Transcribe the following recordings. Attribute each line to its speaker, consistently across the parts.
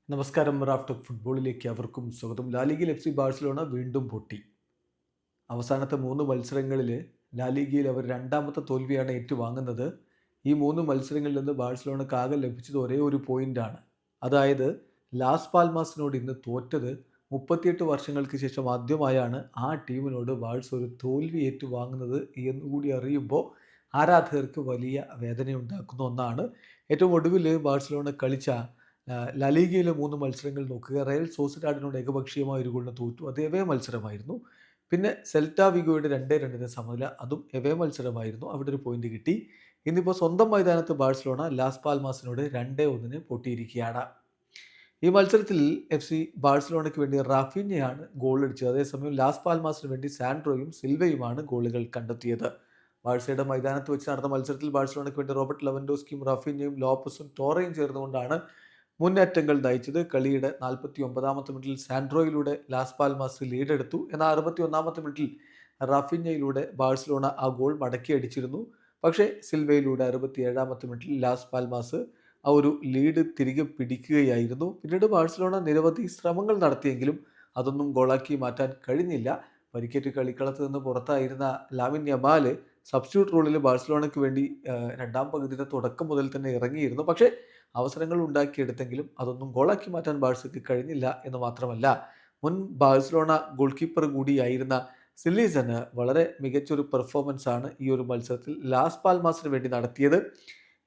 Speaker 1: നമസ്കാരം. Raf talk ഫുട്ബോളിലേക്ക് അവർക്കും സ്വാഗതം. ലാലിഗയിൽ എഫ് സി ബാഴ്സലോണ വീണ്ടും പൊട്ടി. അവസാനത്തെ 3 മത്സരങ്ങളിൽ ലാലിഗയിൽ അവർ രണ്ടാമത്തെ തോൽവിയാണ് ഏറ്റുവാങ്ങുന്നത്. ഈ 3 മത്സരങ്ങളിൽ നിന്ന് ബാഴ്സലോണക്ക് ആകെ ലഭിച്ചത് ഒരേ ഒരു പോയിന്റാണ്. അതായത് ലാസ് പാൽമാസിനോട് ഇന്ന് തോറ്റത് 38 വർഷങ്ങൾക്ക് ശേഷം ആദ്യമായാണ് ആ ടീമിനോട് ബാഴ്സ ഒരു തോൽവി ഏറ്റുവാങ്ങുന്നത് എന്നുകൂടി അറിയുമ്പോൾ ആരാധകർക്ക് വലിയ വേദനയുണ്ടാക്കുന്ന ഒന്നാണ്. ഏറ്റവും ഒടുവിൽ ബാഴ്സലോണ കളിച്ച ലലീഗയിലെ 3 മത്സരങ്ങൾ നോക്കുക. റയൽ സോസിഡാഡിനോട് ഏകപക്ഷീയമായ ഒരു ഗോളിന് തോറ്റു. അത് എവേ മത്സരമായിരുന്നു. പിന്നെ സെൽറ്റ വിഗോയുടെ 2-2 സമനില, അതും എവേ മത്സരമായിരുന്നു. അവിടെ ഒരു പോയിന്റ് കിട്ടി. ഇന്നിപ്പോൾ സ്വന്തം മൈതാനത്ത് ബാഴ്സലോണ ലാസ് പാൽമാസിനോട് 2-1 പൊട്ടിയിരിക്കുകയാണ്. ഈ മത്സരത്തിൽ എഫ് സി ബാഴ്സലോണയ്ക്ക് വേണ്ടി റാഫീഞ്ഞയാണ് ഗോൾ അടിച്ചത്. അതേസമയം ലാസ് പാൽമാസിന് വേണ്ടി സാൻഡ്രോയും സിൽവയുമാണ് ഗോളുകൾ കണ്ടെത്തിയത്. ബാഴ്സയുടെ മൈതാനത്ത് വെച്ച് നടന്ന മത്സരത്തിൽ ബാഴ്സലോണയ്ക്ക് വേണ്ടി റോബർട്ട് ലെവൻഡോസ്കിയും റാഫീഞ്ഞയും ലോപ്പസും ടോറയും ചേർന്നുകൊണ്ടാണ് മുന്നേറ്റങ്ങൾ നയിച്ചത്. കളിയുടെ 49ാമത്തെ മിനിറ്റിൽ സാൻഡ്രോയിലൂടെ ലാസ് പാൽമാസ് ലീഡെടുത്തു. എന്നാൽ 61ാമത്തെ മിനിറ്റിൽ റാഫിഞ്ഞയിലൂടെ ബാഴ്സലോണ ആ ഗോൾ മടക്കി അടിച്ചിരുന്നു. പക്ഷേ സിൽവയിലൂടെ 67ാമത്തെ മിനിറ്റിൽ ലാസ് പാൽമാസ് ആ ഒരു ലീഡ് തിരികെ പിടിക്കുകയായിരുന്നു. പിന്നീട് ബാഴ്സലോണ നിരവധി ശ്രമങ്ങൾ നടത്തിയെങ്കിലും അതൊന്നും ഗോളാക്കി മാറ്റാൻ കഴിഞ്ഞില്ല. പരിക്കേറ്റ് കളിക്കളത്ത് നിന്ന് പുറത്തായിരുന്ന ലാമിൻ യമാൽ സബ്സ്റ്റിറ്റ്യൂട്ട് റോളിൽ ബാഴ്സലോണയ്ക്ക് വേണ്ടി രണ്ടാം പകുതിയുടെ തുടക്കം മുതൽ തന്നെ ഇറങ്ങിയിരുന്നു. പക്ഷേ അവസരങ്ങൾ ഉണ്ടാക്കിയെടുത്തെങ്കിലും അതൊന്നും ഗോളാക്കി മാറ്റാൻ ബാഴ്സയ്ക്ക് കഴിഞ്ഞില്ല എന്ന് മാത്രമല്ല, മുൻ ബാഴ്സലോണ ഗോൾ കീപ്പർ കൂടിയായിരുന്ന സില്ലീസന് വളരെ മികച്ചൊരു പെർഫോമൻസ് ആണ് ഈ ഒരു മത്സരത്തിൽ ലാസ് പാൽമാസിന് വേണ്ടി നടത്തിയത്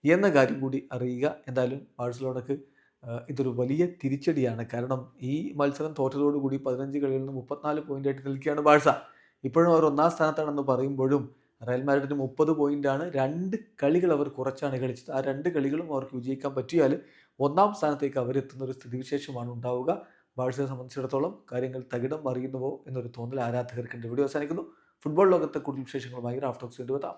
Speaker 1: എന്ന കാര്യം കൂടി അറിയുക. എന്തായാലും ബാഴ്സലോണക്ക് ഇതൊരു വലിയ തിരിച്ചടിയാണ്. കാരണം ഈ മത്സരം തോറ്റതോടുകൂടി 15 കളിയിൽ നിന്ന് 34 പോയിന്റായിട്ട് നിൽക്കുകയാണ് ബാഴ്സ. ഇപ്പോഴും അവർ ഒന്നാം സ്ഥാനത്താണെന്ന് പറയുമ്പോഴും റയൽ മാഡ്രിഡിന് 30 പോയിന്റാണ്. 2 കളികൾ അവർ കുറച്ചാണ് കളിച്ചത്. ആ 2 കളികളും അവർക്ക് വിജയിക്കാൻ പറ്റിയാൽ ഒന്നാം സ്ഥാനത്തേക്ക് അവരെത്തുന്ന ഒരു സ്ഥിതിവിശേഷമാണ് ഉണ്ടാവുക. ബാഴ്സയെ സംബന്ധിച്ചിടത്തോളം കാര്യങ്ങൾ തകിടം മറിയുന്നുവോ എന്നൊരു തോന്നൽ ആരാധകർക്കുണ്ട്. വീഡിയോ അവസാനിക്കുന്നു. ഫുട്ബോൾ ലോകത്തെ കൂടുതൽ വിശേഷങ്ങളുമായി റാഫ് ടോക്സ് വീണ്ടും എത്താം.